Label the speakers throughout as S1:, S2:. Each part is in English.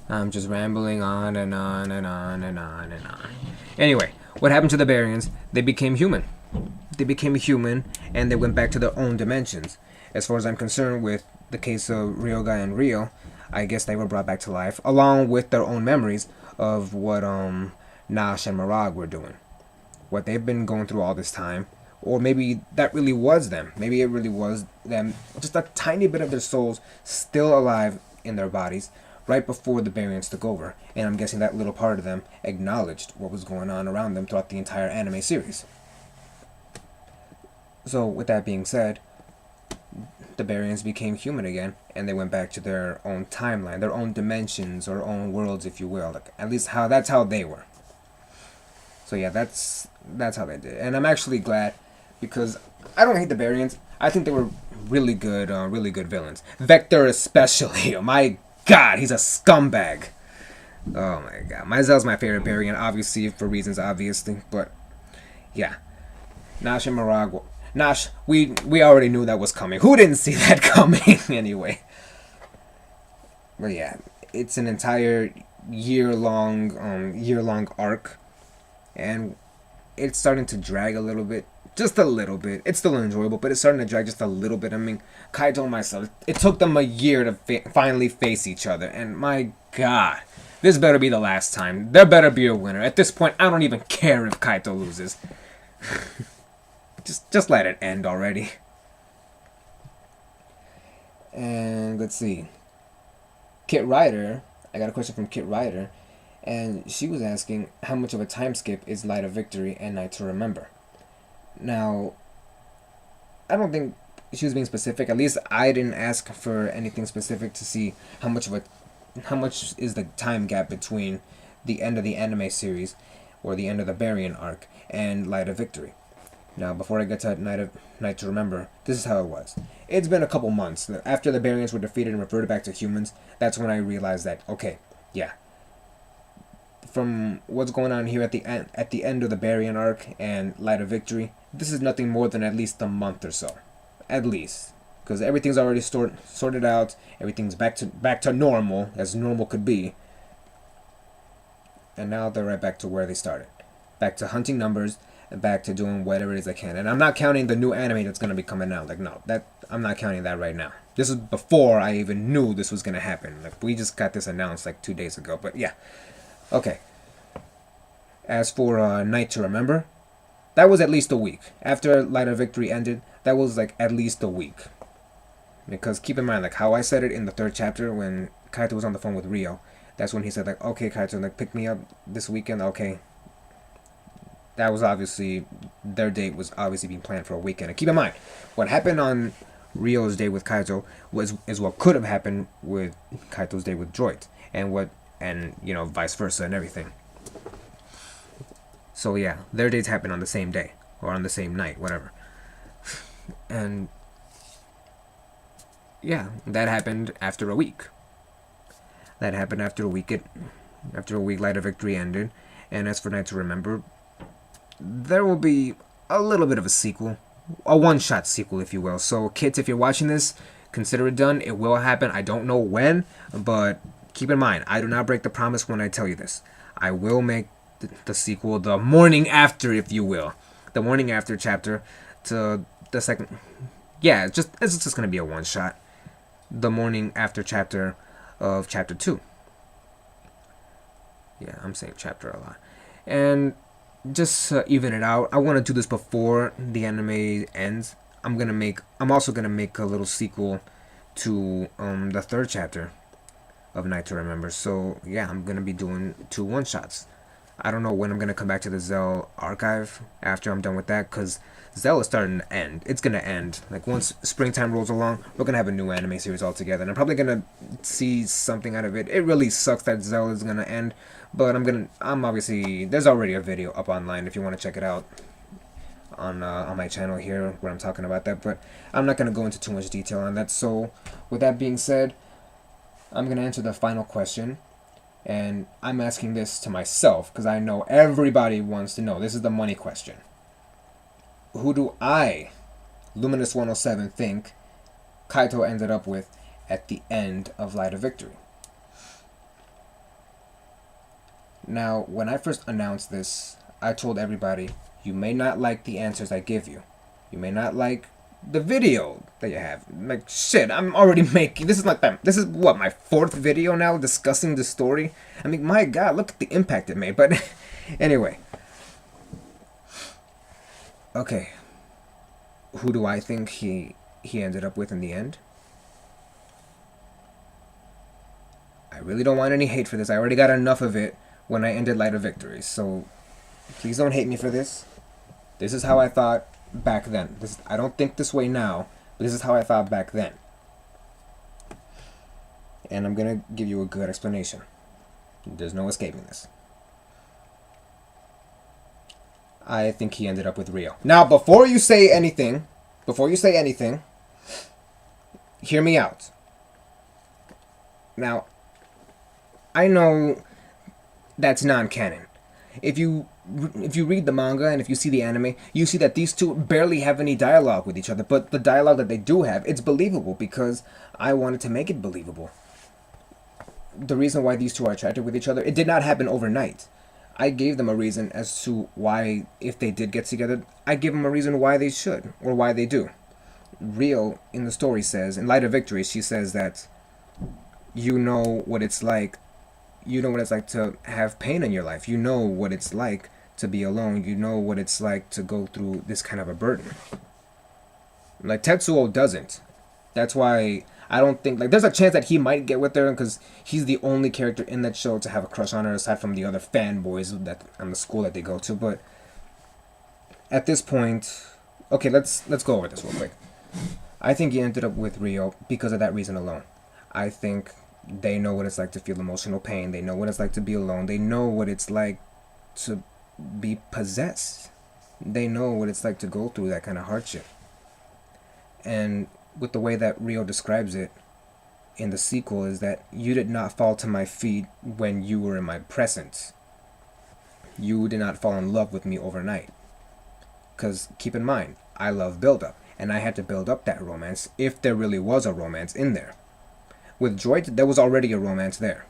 S1: I'm just rambling on and on and on and on and on. Anyway, what happened to the Baryons? They became human. They became human and they went back to their own dimensions. As far as I'm concerned, with the case of Ryoga and Rio, I guess they were brought back to life, along with their own memories of what Nash and Marag were doing. What they've been going through all this time. Or maybe that really was them. Maybe it really was them. Just a tiny bit of their souls still alive in their bodies right before the Baryons took over. And I'm guessing that little part of them acknowledged what was going on around them throughout the entire anime series. So, with that being said, the Baryons became human again, and they went back to their own timeline, their own dimensions, or own worlds, if you will. Like, at least that's how they were. So yeah, that's how they did, and I'm actually glad because I don't hate the Baryons. I think they were really good villains. Vector especially. Oh my God, he's a scumbag. Oh my God, Myzel's my favorite Baryon, obviously for reasons obviously, but yeah, Nash and Marag. Nash, we already knew that was coming. Who didn't see that coming anyway? But yeah, it's an entire year long arc, and it's starting to drag a little bit. Just a little bit. It's still enjoyable, but it's starting to drag just a little bit. I mean, Kaito and myself, it took them a year to finally face each other, and my God, this better be the last time. There better be a winner. At this point, I don't even care if Kaito loses. just let it end already. And let's see. Kit Ryder, I got a question from Kit Ryder, and she was asking how much of a time skip is Light of Victory and Night to Remember. Now, I don't think she was being specific. At least I didn't ask for anything specific to see how much is the time gap between the end of the anime series or the end of the Baryon arc and Light of Victory. Now, before I get to Night to Remember, this is how it was. It's been a couple months. After the Baryons were defeated and reverted back to humans, that's when I realized that, okay, yeah. From what's going on here at the end of the Baryon arc and Light of Victory, this is nothing more than at least a month or so. At least. Because everything's already sorted out, everything's back to normal, as normal could be. And now they're right back to where they started. Back to hunting numbers, back to doing whatever it is I can. And I'm not counting the new anime that's going to be coming out. Like, no, I'm not counting that right now. This is before I even knew this was going to happen. Like, we just got this announced like 2 days ago. But yeah. Okay. As for Night to Remember, that was at least a week. After Light of Victory ended, that was like at least a week. Because keep in mind, like how I said it in the 3rd chapter when Kaito was on the phone with Rio. That's when he said like, okay Kaito, like pick me up this weekend, okay. That was obviously, their date was obviously being planned for a weekend. And keep in mind, what happened on Rio's date with Kaito is what could have happened with Kaito's date with Droid. And you know, vice versa and everything. So yeah, their dates happened on the same day. Or on the same night, whatever. And yeah, that happened after a week. After a week, Light of Victory ended. And as for Night to Remember, there will be a little bit of a sequel. A one-shot sequel, if you will. So, kids, if you're watching this, consider it done. It will happen. I don't know when, but keep in mind, I do not break the promise when I tell you this. I will make the sequel the morning after, if you will. The morning after chapter to the second. Yeah, it's just going to be a one-shot. The morning after chapter of chapter 2. Yeah, I'm saying chapter a lot. And just to even it out, I want to do this before the anime ends. I'm also gonna make a little sequel to the 3rd chapter of Night to Remember. So yeah, I'm gonna be doing 2 one-shots. I don't know when I'm gonna come back to the Zell archive after I'm done with that, because Zell is starting to end. It's gonna end. Like once springtime rolls along, we're gonna have a new anime series altogether, and I'm probably gonna see something out of it. It really sucks that Zell is gonna end, but I'm obviously, there's already a video up online if you want to check it out on my channel here where I'm talking about that, but I'm not gonna go into too much detail on that. So with that being said, I'm gonna answer the final question. And I'm asking this to myself because I know everybody wants to know. This is the money question. Who do I, Luminous 107, think Kaito ended up with at the end of Light of Victory? Now, when I first announced this, I told everybody, you may not like the answers I give you. You may not like the video that you have. Like, shit, I'm already making... This is like that. This is, what, my 4th video now discussing the story? I mean, my god, look at the impact it made. But, anyway. Okay. Who do I think he ended up with in the end? I really don't want any hate for this. I already got enough of it when I ended Light of Victory. So, please don't hate me for this. This is how I thought back then. I don't think this way now, but this is how I thought back then. And I'm going to give you a good explanation. There's no escaping this. I think he ended up with Rio. Now, before you say anything, hear me out. Now, I know that's non-canon. If you read the manga and if you see the anime, you see that these two barely have any dialogue with each other. But the dialogue that they do have, it's believable because I wanted to make it believable. The reason why these two are attracted with each other, it did not happen overnight. I gave them a reason as to why, if they did get together, I give them a reason why they should, or why they do. Rio, in the story, says, in Light of Victory, she says that you know what it's like. You know what it's like to have pain in your life. You know what it's like to be alone. You know what it's like to go through this kind of a burden. Like, Tetsuo doesn't. That's why I don't think... Like, there's a chance that he might get with her because he's the only character in that show to have a crush on her aside from the other fanboys that on the school that they go to. But at this point... Okay, let's go over this real quick. I think he ended up with Rio because of that reason alone. I think they know what it's like to feel emotional pain. They know what it's like to be alone. They know what it's like to be possessed. They know what it's like to go through that kind of hardship. And with the way that Rio describes it in the sequel is that you did not fall to my feet when you were in my presence. You did not fall in love with me overnight. Because keep in mind, I love build-up. And I had to build up that romance if there really was a romance in there. With Droid, there was already a romance there.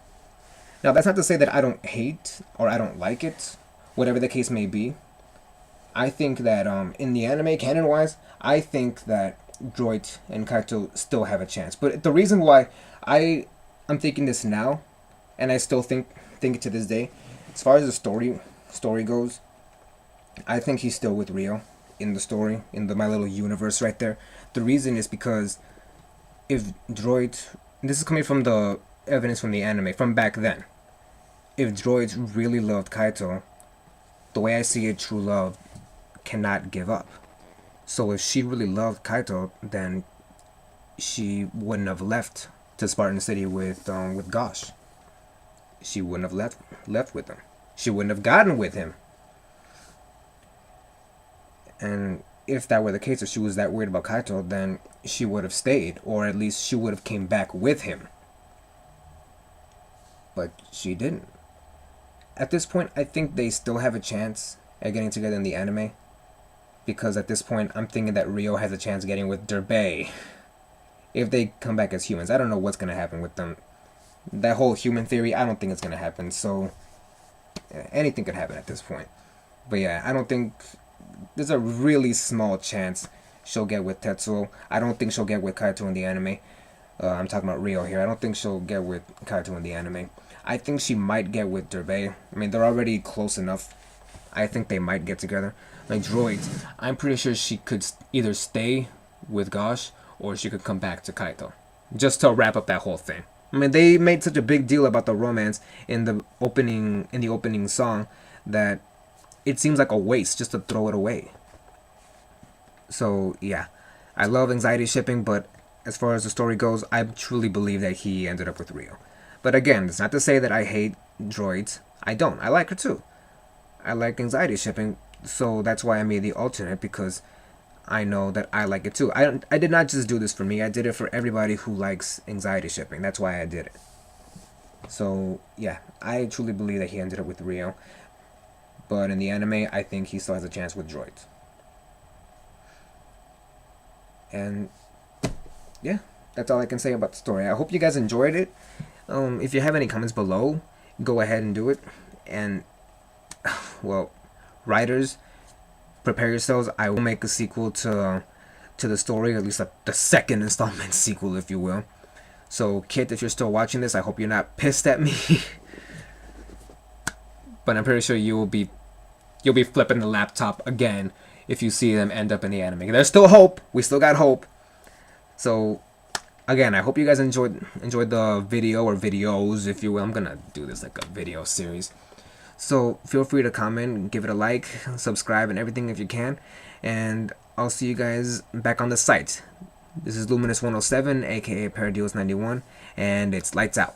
S1: Now, that's not to say that I don't hate or I don't like it, whatever the case may be. I think that in the anime, canon-wise, I think that Droid and Kaito still have a chance. But the reason why I'm thinking this now, and I still think it to this day, as far as the story goes, I think he's still with Rio in the story, in my little universe right there. The reason is because if Droid... This is coming from the evidence from the anime, from back then. If Droid really loved Kaito, the way I see it, true love cannot give up. So if she really loved Kaito, then she wouldn't have left to Spartan City with Gosh. She wouldn't have left with him. She wouldn't have gotten with him. And if that were the case, if she was that worried about Kaito, then she would have stayed, or at least she would have came back with him. But she didn't. At this point, I think they still have a chance at getting together in the anime. Because at this point, I'm thinking that Rio has a chance of getting with Derbay. If they come back as humans. I don't know what's going to happen with them. That whole human theory, I don't think it's going to happen. So, anything could happen at this point. But yeah, I don't think... There's a really small chance she'll get with Tetsuo. I don't think she'll get with Kaito in the anime. I'm talking about Rio here. I don't think she'll get with Kaito in the anime. I think she might get with Derbay. I mean, they're already close enough. I think they might get together. Like Droid, I'm pretty sure she could either stay with Gosh or she could come back to Kaito. Just to wrap up that whole thing. I mean, they made such a big deal about the romance in the opening song that it seems like a waste just to throw it away. So, yeah. I love anxiety shipping, but as far as the story goes, I truly believe that he ended up with Rio. But again, it's not to say that I hate Droids. I don't. I like her too. I like anxiety shipping, so that's why I made the alternate, because I know that I like it too. I did not just do this for me. I did it for everybody who likes anxiety shipping. That's why I did it. So, yeah. I truly believe that he ended up with Rio. But in the anime, I think he still has a chance with Droids. And yeah, that's all I can say about the story. I hope you guys enjoyed it. If you have any comments below, go ahead and do it. And well, writers, prepare yourselves. I will make a sequel to the story, at least the second installment sequel, if you will. So, Kit, if you're still watching this, I hope you're not pissed at me. But I'm pretty sure you'll be flipping the laptop again if you see them end up in the anime. There's still hope. We still got hope. So, again, I hope you guys enjoyed the video, or videos, if you will. I'm gonna do this like a video series. So feel free to comment, give it a like, subscribe, and everything if you can. And I'll see you guys back on the site. This is Luminous 107, aka Paradios 91, and it's lights out.